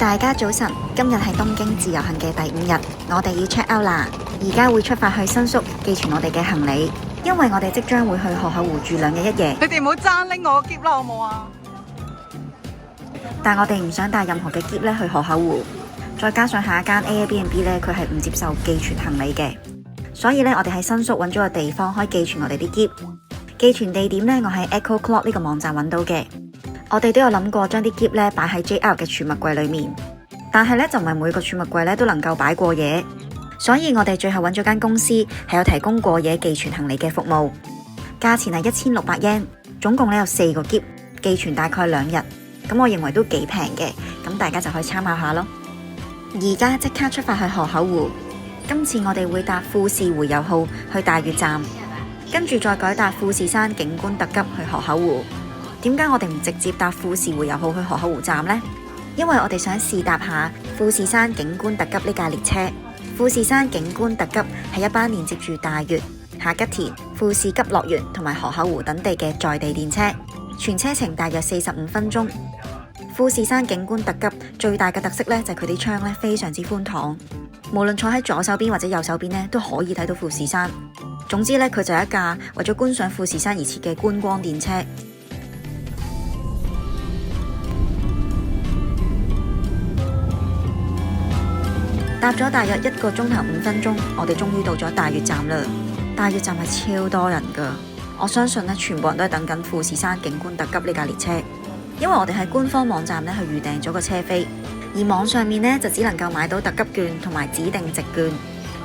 大家早晨，今日係東京自由行嘅第5日，我哋要 check out 啦。而家會出發去新宿寄存我哋嘅行李，因為我哋即將會去河口湖住2日1夜。你哋唔好爭拎我個篋啦，好冇啊？但我哋唔想帶任何嘅篋咧去河口湖，再加上下一間 Airbnb 咧，佢係唔接受寄存行李嘅，所以咧我哋喺新宿揾咗個地方可以寄存我哋啲篋。寄存地點咧，我喺 Echo Clock 呢個網站揾到嘅。我哋都有諗過將啲篋咧擺喺 JR 嘅儲物櫃裏面，但係咧就唔係每個儲物櫃咧都能夠擺過夜，所以我哋最後揾咗間公司係有提供過夜寄存行李嘅服務，價錢係1600 yen， 總共咧有4個篋，寄存大概2日，咁我認為都幾平嘅，咁大家就可以參考下咯。而家即刻出發去河口湖，今次我哋會搭富士迴遊號去大月站，跟住再改搭富士山景觀特急去河口湖。點解我哋唔直接搭富士迴遊號去河口湖站呢？因為我哋想試搭下富士山景觀特急呢架列車。富士山景觀特急係一班連接住大月、下吉田、富士急樂園同埋河口湖等地嘅在地電車，全車程大約45分鐘。富士山景觀特急最大嘅特色咧就係佢啲窗咧非常之寬敞，無論坐喺左手邊或者右手邊咧都可以睇到富士山。總之咧佢就係一架為咗觀賞富士山而設嘅觀光電車。搭咗大約1個鐘頭5分鐘，我哋終於到咗大月站啦。大月站係超多人噶，我相信咧全部人都係等緊富士山景觀特急呢架列車，因為我哋喺官方網站咧去預訂咗個車飛，而網上面咧就只能夠買到特急券同埋指定席券，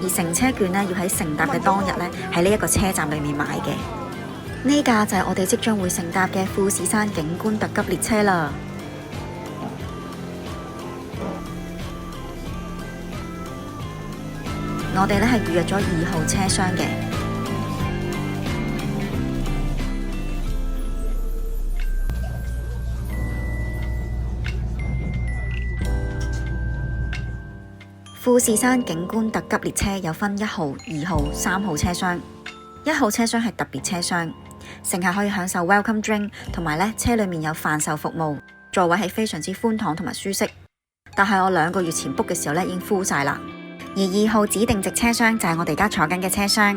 而乘車券咧要喺乘搭嘅當日咧喺呢一個車站裏面買嘅。呢架就係我哋即將會乘搭嘅富士山景觀特急列車啦。我哋咧係預約咗2號車廂嘅。富士山景觀特急列車有分1號、2號、3號車廂。1號車廂係特別車廂，乘客可以享受 welcome drink， 同埋咧車裏面有販售服務，座位係非常之寬敞同埋舒適。但係我2個月前 book 嘅時候咧已經 full 晒啦。而2號指定席車廂就係我哋而家坐緊嘅車廂，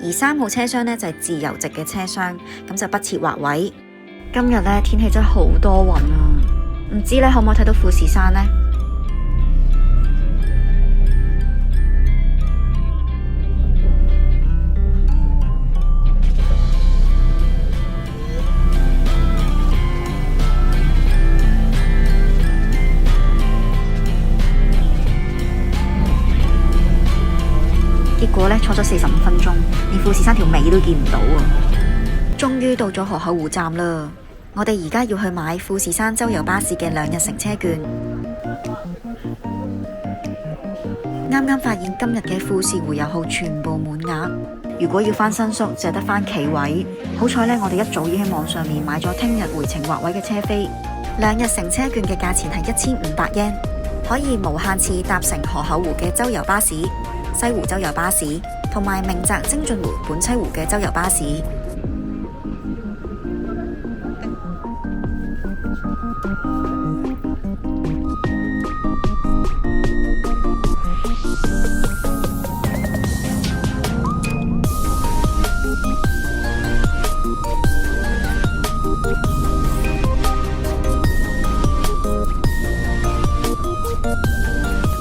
而3號車廂呢就係自由席嘅車廂，咁就不設劃位。今日呢天氣真係好多雲啊，唔知呢可唔可以睇到富士山呢？結果咧坐咗45分鐘，連富士山條尾都見唔到啊！終於到咗河口湖站啦，我哋而家要去買富士山周遊巴士嘅2日乘車券。啱啱發現今日嘅富士迴遊號全部滿額，如果要返新宿就得返企位。好彩呢，我哋一早已喺網上面買咗聽日回程劃位嘅車飛。2日乘車券嘅價錢係1500 yen， 可以無限次搭乘河口湖嘅周遊巴士、西湖周遊巴士同埋明澤精進湖本棲湖嘅周遊巴士。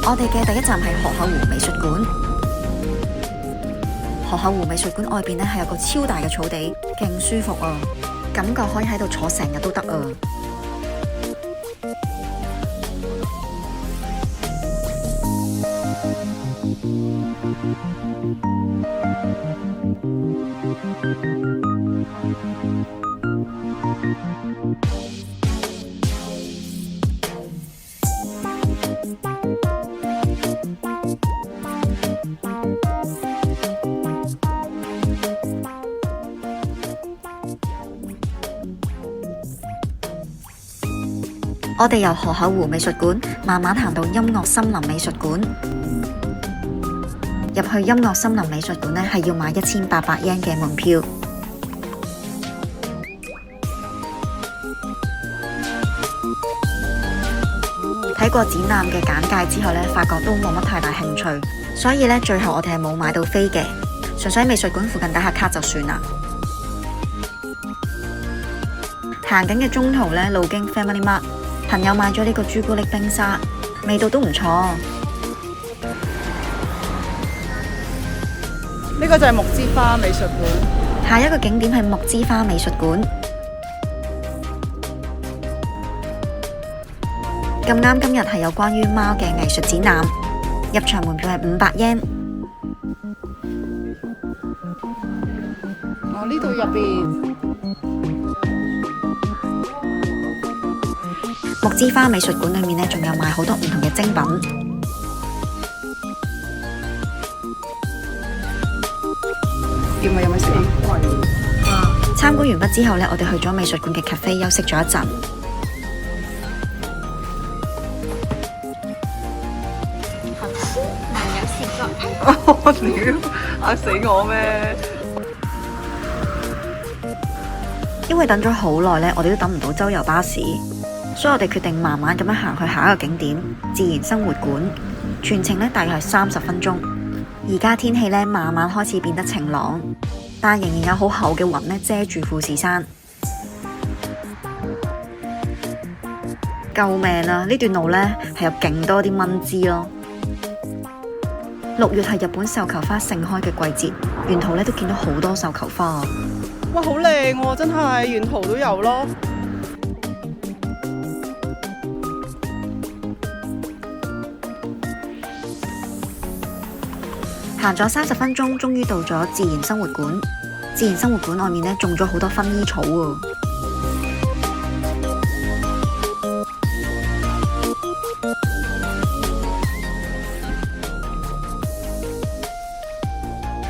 我哋嘅第一站係河口湖美術館。河口湖美術館外邊咧係有個超大嘅草地，勁舒服啊！感覺可以喺度坐成日都得啊！我哋由河口湖美術館慢慢行到音樂森林美術館。入去音樂森林美術館呢，係要買1800 yen 嘅門票。睇過展覽嘅簡介之後呢，發覺都冇乜太大興趣，所以呢，最後我哋係冇買到飛嘅，純粹喺美術館附近打下卡就算啦。行緊嘅中途呢，路經 Family Mart， 朋友買咗呢個朱古力冰沙，味道都唔錯。呢個就係木之花美術館。下一個景點係木之花美術館。咁啱今日係有關於貓嘅藝術展覽，入場門票係500 yen。呢度入邊木之花美術館裏面呢，仲有賣好多唔同嘅精品。點啊？有咩食啊？參觀完畢之後呢，我哋去咗美術館嘅 cafe 休息咗一陣。我屌，嚇死我咩？因為等咗好耐呢，我哋都等唔到周遊巴士，所以我哋決定慢慢咁樣行去下一個景點自然生活館。全程呢大約係30分鐘。而家天氣呢慢慢開始變得晴朗，但仍然有好厚嘅雲呢遮住富士山。救命啊！呢段路呢係有勁多啲蚊滋咯。6月係日本繡球花盛開嘅季節，沿途呢都見到好多繡球花。哇，好靚喎！真係沿途都有咯。行咗30分鐘，終於到咗自然生活館。自然生活館外面呢種咗好多薰衣草喎。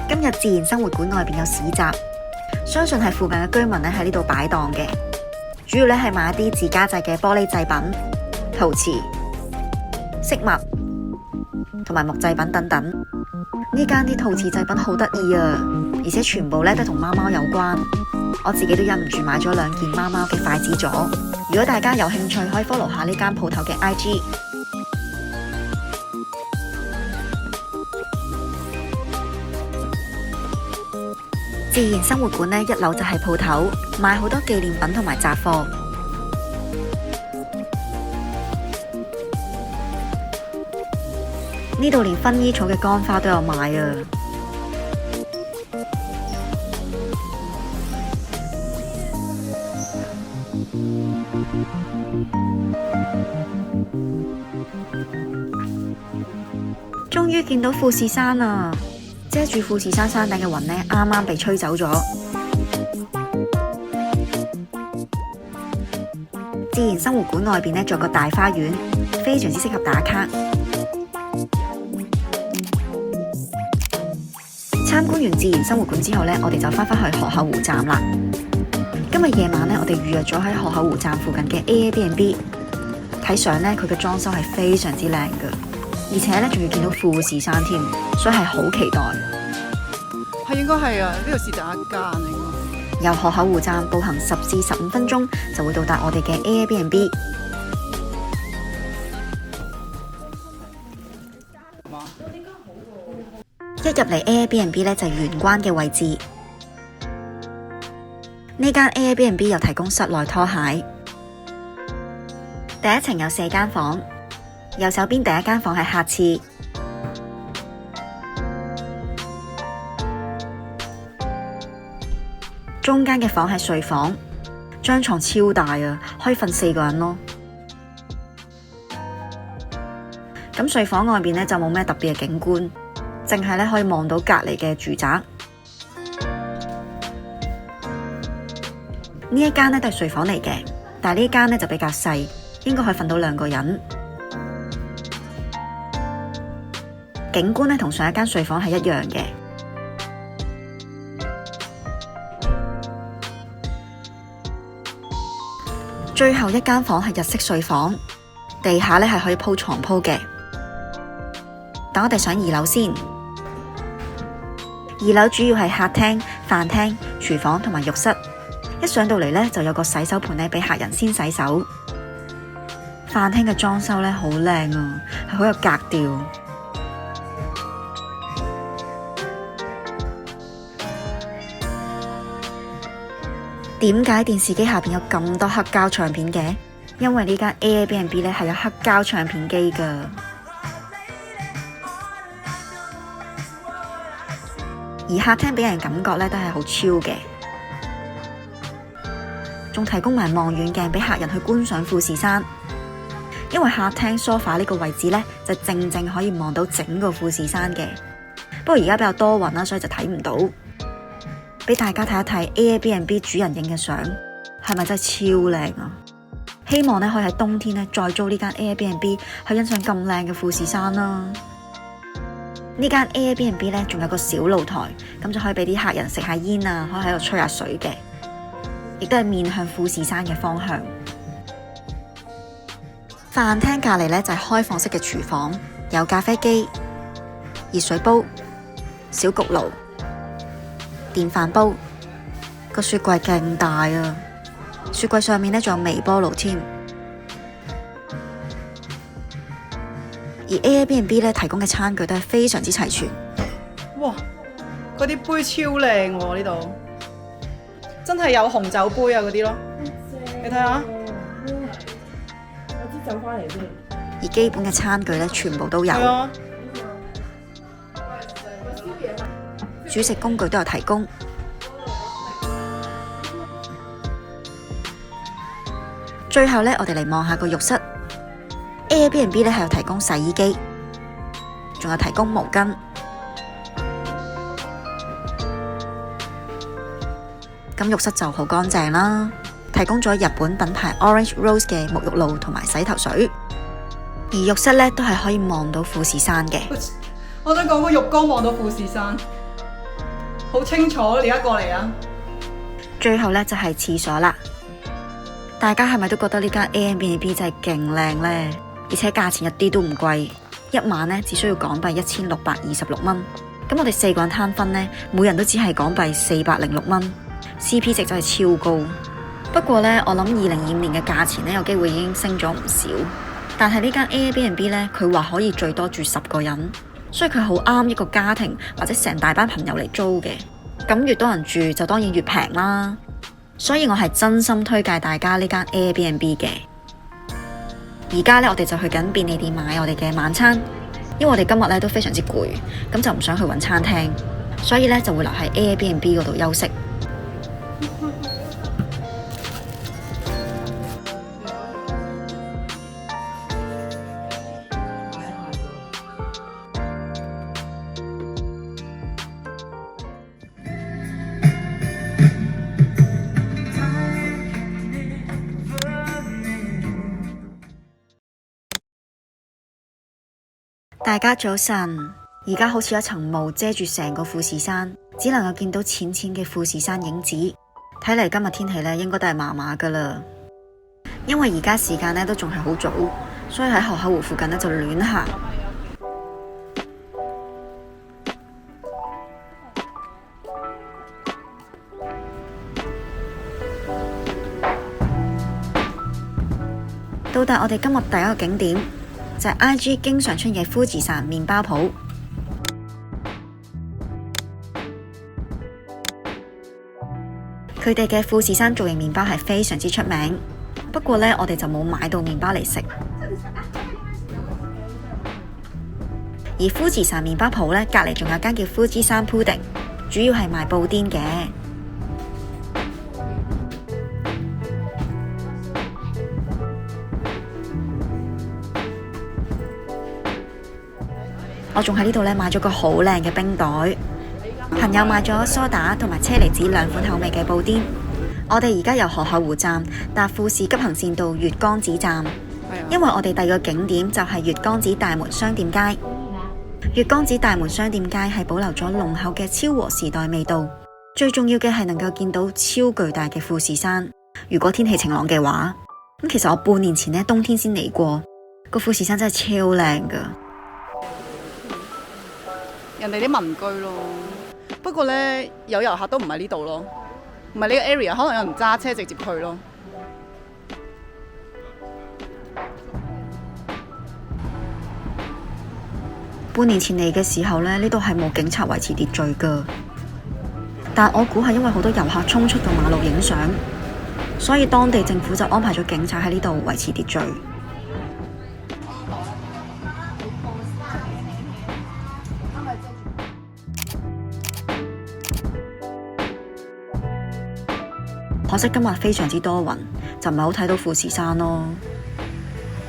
今日自然生活館外邊有市集，相信係附近嘅居民呢喺呢度擺檔嘅，主要呢係買一啲自家製嘅玻璃製品、陶瓷、飾物同埋木製品等等。呢間啲陶瓷製品好得意啊，而且全部呢都同貓貓有關。我自己都忍唔住買咗2件貓貓嘅筷子座。如果大家有興趣，可以 follow 下呢間鋪頭嘅 IG。自然生活館呢1樓就係鋪頭，賣好多紀念品同埋雜貨。呢度連薰衣草嘅乾花都有賣啊！終於見到富士山啦！遮住富士山山頂嘅雲呢，啱啱被吹走咗。自然生活館外邊呢，仲有個大花園，非常之適合打卡。參觀完自然生活館之後呢，我哋就返去河口湖站啦。今日夜晚呢，我哋預約咗喺河口湖站附近嘅 Airbnb。睇相呢，佢嘅裝修係非常之靚嘅，而且呢仲要見到富士山添，所以係好期待。係應該係啊，呢度是第一間應該。由河口湖站步行10至15分鐘就會到達我哋嘅 Airbnb。一入嚟 Airbnb 呢，就係玄關嘅位置。呢間 Airbnb 又提供室內拖鞋。第一層有4間房，右手邊第一間房係客廁，中間嘅房係睡房，張床超大啊，可以瞓4個人咯。咁睡房外邊呢，就冇咩特別嘅景觀，淨係咧可以望到隔籬嘅住宅。呢一間咧都係睡房嚟嘅，但係呢間咧就比較細，應該可以瞓到2個人。景觀咧同上一間睡房係一樣嘅。最後一間房係日式睡房，地下咧係可以鋪床鋪嘅。等我哋上2樓先。2樓主要係客廳、飯廳、廚房同埋浴室。一上到嚟呢，就有個洗手盆咧，俾客人先洗手。飯廳嘅裝修呢好靚啊，係好有格調。點解電視機下邊有咁多黑膠唱片嘅？因為呢間 Airbnb 咧係有黑膠唱片機噶，而客廳俾人感覺咧都係好超嘅，仲提供埋望遠鏡俾客人去觀賞富士山。因為客廳 sofa 呢個位置咧就正正可以望到整個富士山嘅。不過而家比較多雲啦，所以就睇唔到。俾大家睇一睇 Airbnb 主人影嘅相，係咪真係超靚啊？希望咧可以喺冬天咧再租呢間 Airbnb 去欣賞咁靚嘅富士山啦。呢間 Airbnb 咧仲有個小露台，咁就可以俾啲客人食下煙啊，可以喺度吹下水嘅，亦都係面向富士山嘅方向。飯廳隔籬咧就係開放式嘅廚房，有咖啡機、熱水煲、小焗爐、電飯煲，個雪櫃勁大啊！雪櫃上面呢仲有微波爐添。而 Airbnb 呢提供嘅餐具都係非常之齊全。哇！嗰啲杯超靚喎，呢度真係有紅酒杯啊嗰啲咯。你睇下，我支酒翻嚟先。而基本嘅餐具呢全部都有。煮食工具都有提供。最後呢，我哋嚟望下個浴室。Airbnb 呢係有提供洗衣機，仲有提供毛巾。咁浴室就好乾淨啦，提供咗日本品牌 Orange Rose 嘅沐浴露同埋洗頭水。而浴室呢都係可以望到富士山嘅。我想講個浴缸望到富士山，好清楚。你而家過嚟啊！最後呢，就係廁所啦。大家係咪都覺得呢間 Airbnb 真係勁靚呢？而且價錢一啲都唔貴，一晚呢只需要港幣1626蚊。咁我哋4個人攤分呢，每人都只係港幣406蚊，CP 值真係超高。不過呢，我諗2025年嘅價錢呢，有機會已經升咗唔少。但係呢間 Airbnb 呢，佢話可以最多住10個人，所以佢好啱一個家庭或者成大班朋友嚟租嘅。咁越多人住就當然越平啦。所以我係真心推介大家呢間 Airbnb 嘅。而家呢，我哋就去緊便利店買我哋嘅晚餐，因為我哋今日呢都非常之攰，咁就唔想去揾餐廳，所以呢就會留喺 Airbnb 嗰度休息。大家早晨，而家好似有層霧遮住成個富士山，只能夠見到淺淺嘅富士山影子。睇嚟今日天氣呢應該都係麻麻噶啦。因為而家時間呢都仲係好早，所以喺河口湖附近呢就亂行。到達我哋今日第一個景點，就係 IG 經常出現嘅富士山麵包鋪。佢哋嘅富士山造型麵包係非常之出名，不過呢，我哋就冇買到麵包嚟食。而富士山麵包鋪呢，隔籬仲有間叫富士山 Pudding， 主要係賣布甸嘅。我仲喺呢度咧買咗個好靚嘅冰袋，朋友買咗梳打同埋車厘子2款口味嘅布甸。我哋而家由河口湖站搭富士急行線到月光子站，因為我哋第二個景點就係月光子大門商店街。月光子大門商店街係保留咗濃厚嘅昭和時代味道，最重要嘅係能夠見到超巨大嘅富士山。如果天氣晴朗嘅話，咁其實我半年前呢冬天先嚟過，個富士山真係超靚噶。人哋啲民居咯，不過呢，有遊客都唔係呢度咯，唔係呢個 area， 可能有人揸車直接去咯。半年前嚟嘅時候呢，呢度係冇警察維持秩序㗎。但我估係因為好多遊客衝出個馬路影相，所以當地政府就安排咗警察喺呢度維持秩序。可惜今日非常之多雲，就唔係好睇到富士山咯。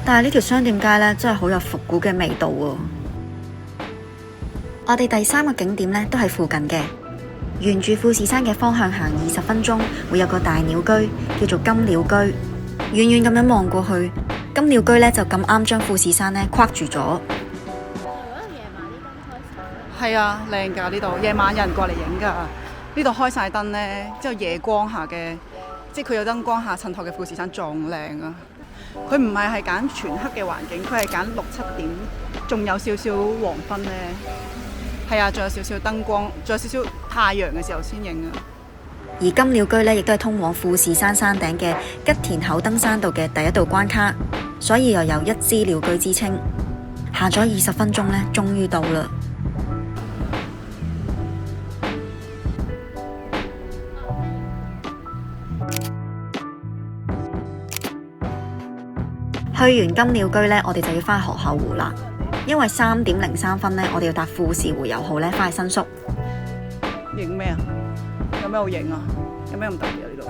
但係呢條商店街呢，真係好有復古嘅味道喎。我哋第3個景點呢，都係附近嘅，沿住富士山嘅方向行20分鐘，會有個大鳥居，叫做金鳥居。遠遠咁樣望過去，金鳥居呢就咁啱將富士山呢框住咗。係啊，靚㗎呢度，夜晚有人過嚟影㗎。呢度開晒燈呢，之後夜光下嘅，即係佢有燈光下襯托嘅富士山仲靚啊！佢唔係揀全黑嘅環境，佢係揀6、7點，仲有少少黃昏呢。係啊，仲有少少燈光，仲有少少太陽嘅時候先影啊！而金鳥居呢，亦都係通往富士山山頂嘅吉田口登山道嘅第一道關卡，所以又有一枝鳥居之稱。行咗20分鐘呢，終於到啦！去完金鳥居呢，我哋就要返河口湖啦。因為3點03分呢，我哋要搭富士湖油號呢返去新宿。影咩啊？有咩好影啊？有咩咁特別啊？呢度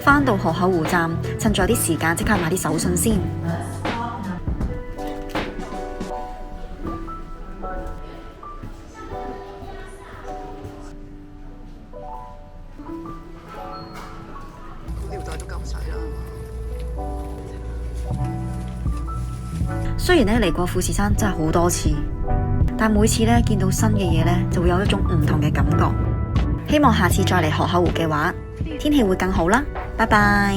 返到河口湖站，趁仲有啲時間，即刻買啲手信先。雖然呢嚟過富士山真係好多次，但每次呢見到新嘅嘢呢，就會有一種唔同嘅感覺。希望下次再嚟河口湖嘅話，天氣會更好啦。拜拜。